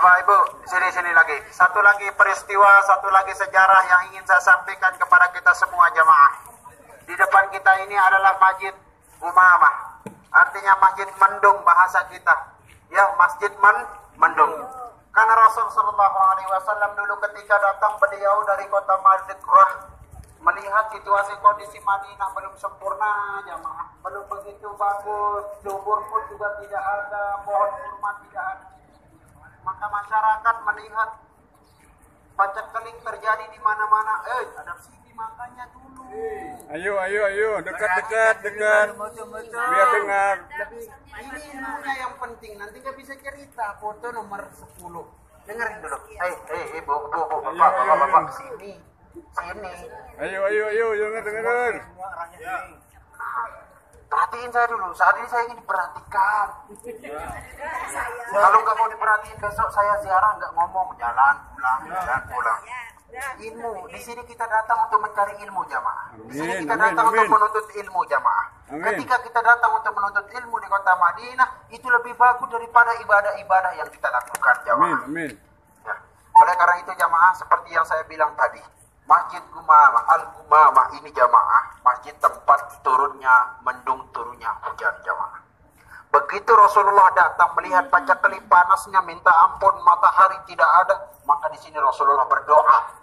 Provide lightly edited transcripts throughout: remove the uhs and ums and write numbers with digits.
Bapak Ibu, sini lagi. Satu lagi peristiwa, satu lagi sejarah yang ingin saya sampaikan kepada kita semua jamaah. Di depan kita ini adalah Masjid Umamah. Artinya masjid mendung bahasa kita. Ya, masjid mendung. Karena Rasul sallallahu alaihi wasallam dulu ketika datang beliau dari kota Madinah melihat situasi kondisi Madinah belum sempurna jamaah. Belum begitu bagus, subur pun juga tidak ada, pohon kurma tidak ada. Maka masyarakat melihat paceklik terjadi di mana-mana. Ada sini makanya dulu. Ayo, dekat. Biar dengar. Ini ilmunya yang penting. Nanti nggak bisa cerita. Foto nomor 10. Dengerin dulu. Bu, bapak, sini. Ayo, dengar. Perhatiin saya dulu. Saat ini saya ingin diperhatikan. Kalau nggak mau diperhatiin besok saya ziarah nggak ngomong, jalan pulang. Ilmu di sini kita datang untuk mencari ilmu jamaah. Di sini kita datang untuk menuntut ilmu jamaah. Ketika kita datang untuk menuntut ilmu di kota Madinah, itu lebih bagus daripada ibadah-ibadah yang kita lakukan jamaah. Ya. Oleh karena itu jamaah, seperti yang saya bilang tadi, Masjid Umamah, Al-Umamah ini jamaah, masjid tempat turunnya mendung, turunnya hujan jamaah. Begitu Rasulullah datang melihat paceklik panasnya, minta ampun, matahari tidak ada, maka di sini Rasulullah berdoa.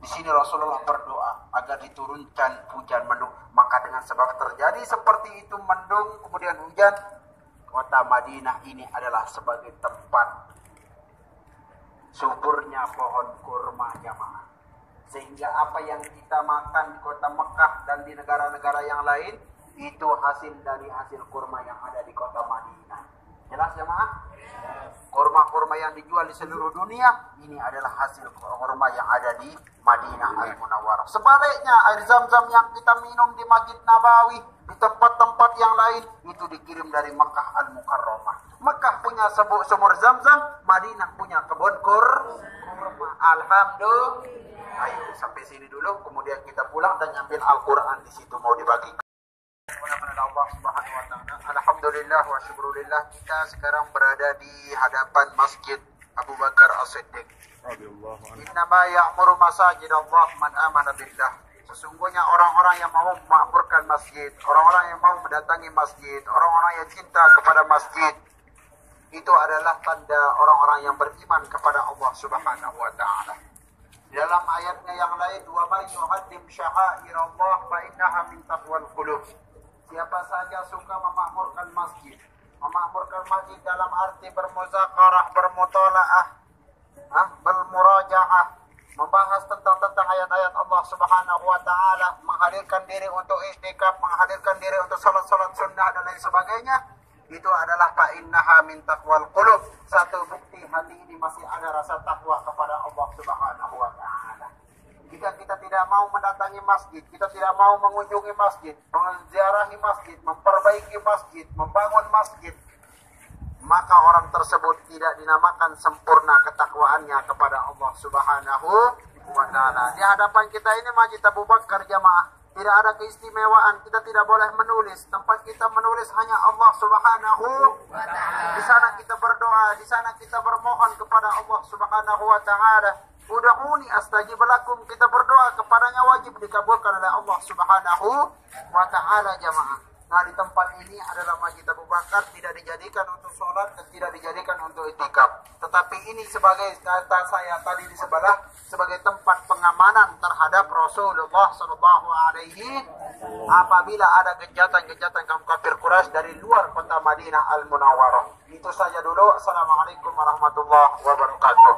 Di sini Rasulullah berdoa agar diturunkan hujan mendung. Maka dengan sebab terjadi seperti itu mendung kemudian hujan, kota Madinah ini adalah sebagai tempat suburnya pohon kurma jamaah. Sehingga apa yang kita makan di kota Mekah dan di negara-negara yang lain itu hasil dari hasil kurma yang ada di kota Madinah. Jelas jemaah? Kurma-kurma yang dijual di seluruh dunia ini adalah hasil kurma yang ada di Madinah Al-Munawwarah. Sebaliknya air zam-zam yang kita minum di Masjid Nabawi, di tempat-tempat yang lain itu dikirim dari Mekah Al-Mukarramah. Mekah punya sumur zam-zam, Madinah punya kebun kurma. Alhamdulillah. Ayo sampai sini dulu, kemudian kita pulang dan ngambil Al-Quran di situ mau dibagikan. Allah Subhanahu wa taala. Alhamdulillah wa syukurillah, kita sekarang berada di hadapan Masjid Abu Bakar As-Siddiq. Innama ya'muru masajid Allah man amana billah. Sesungguhnya orang-orang yang mau memakmurkan masjid, orang-orang yang mau mendatangi masjid, orang-orang yang cinta kepada masjid, itu adalah tanda orang-orang yang beriman kepada Allah Subhanahu wa taala. Dalam ayatnya yang lain, wa may yu'azzim sya'airallah fa innaha min taqwal qulub. Siapa saja suka memakmurkan masjid dalam arti bermuzakarah, bermutalaah, bermurajaah, membahas tentang ayat-ayat Allah Subhanahu wa taala, menghadirkan diri untuk i'tikaf, menghadirkan diri untuk salat-salat sunnah dan lain sebagainya, itu adalah fa innaha min taqwal qulub. Satu bukti hati ini masih ada rasa takwa kepada Allah Subhanahu wa taala. Jika kita tidak mau mendatangi masjid, kita tidak mau mengunjungi masjid, menziarahi masjid, memperbaiki masjid, membangun masjid, maka orang tersebut tidak dinamakan sempurna ketakwaannya kepada Allah Subhanahu wa taala. Di hadapan kita ini Masjid Abu Bakar jamaah. Tidak ada keistimewaan, kita tidak boleh menulis. Tempat kita menulis hanya Allah Subhanahu wa taala. Di sana kita berdoa, di sana kita bermohon kepada Allah Subhanahu wa taala. Ud'uni astajib lakum, kita berdoa kepadanya wajib dikabulkan oleh Allah Subhanahu wa taala jamaah. Nah, di tempat ini adalah Masjid Abu Bakar, tidak dijadikan untuk sholat dan tidak dijadikan untuk itikaf. Tetapi ini sebagai kata saya tadi di sebelah, sebagai tempat pengamanan terhadap Rasulullah Sallallahu Alaihi apabila ada gejatan-gejatan kaum kafir Quraisy dari luar kota Madinah Al-Munawwarah. Itu saja dulu. Assalamualaikum warahmatullahi wabarakatuh.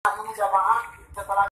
Ini jamaah setelah